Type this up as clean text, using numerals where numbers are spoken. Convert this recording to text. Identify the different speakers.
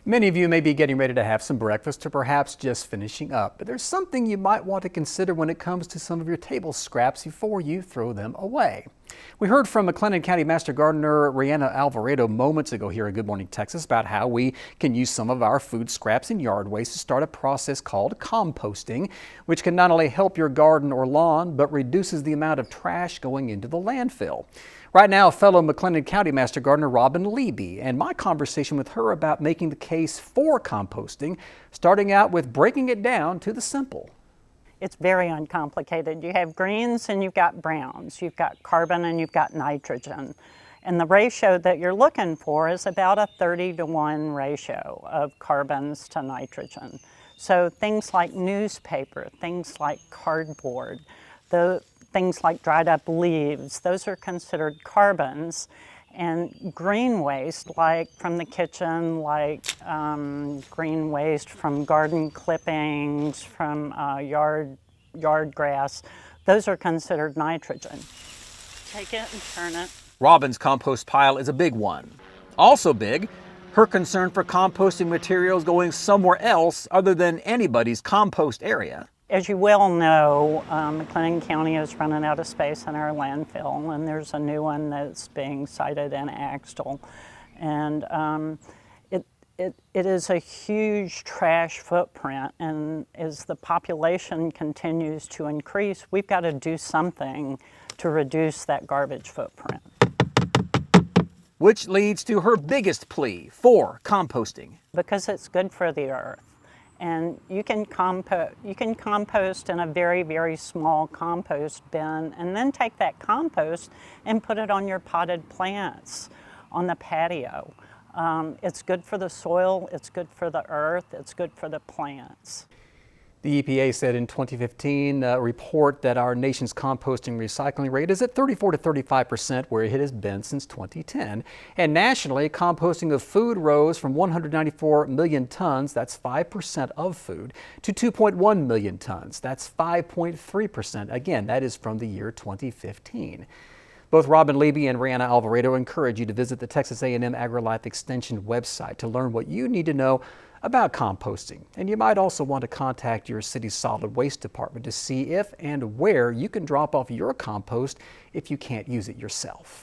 Speaker 1: Many of you may be getting ready to have some breakfast or perhaps just finishing up, but there's something you might want to consider when it comes to some of your table scraps before you throw them away. We heard from McLennan County Master Gardener Rihanna Alvarado moments ago here in Good Morning Texas about how we can use some of our food scraps and yard waste to start a process called composting, which can not only help your garden or lawn, but reduces the amount of trash going into the landfill. Right now, fellow McLennan County Master Gardener Robin Leby and my conversation with her about making the case for composting, starting out with breaking it down to the simple.
Speaker 2: It's very uncomplicated. You have greens and you've got browns. You've got carbon and you've got nitrogen. And the ratio that you're looking for is about a 30-to-1 ratio of carbons to nitrogen. So things like newspaper, things like cardboard, things like dried up leaves, those are considered carbons. And green waste, like from the kitchen, like green waste from garden clippings, from yard grass, those are considered nitrogen. Take it and turn it.
Speaker 1: Robin's compost pile is a big one. Also big, her concern for composting materials going somewhere else other than anybody's compost area.
Speaker 2: As you well know, McLennan County is running out of space in our landfill, and there's a new one that's being sited in Axtell. And it is a huge trash footprint, and as the population continues to increase, we've got to do something to reduce that garbage footprint.
Speaker 1: Which leads to her biggest plea for composting.
Speaker 2: Because it's good for the earth. And you can compost in a very, very small compost bin, and then take that compost and put it on your potted plants on the patio. It's good for the soil, it's good for the earth, it's good for the plants.
Speaker 1: The EPA said in 2015 a report that our nation's composting recycling rate is at 34 to 35%, where it has been since 2010. And nationally, composting of food rose from 194 million tons, that's 5% of food, to 2.1 million tons, that's 5.3%. Again, that is from the year 2015. Both Robin Leby and Rihanna Alvarado encourage you to visit the Texas A&M AgriLife Extension website to learn what you need to know about composting. And you might also want to contact your city's solid waste department to see if and where you can drop off your compost if you can't use it yourself.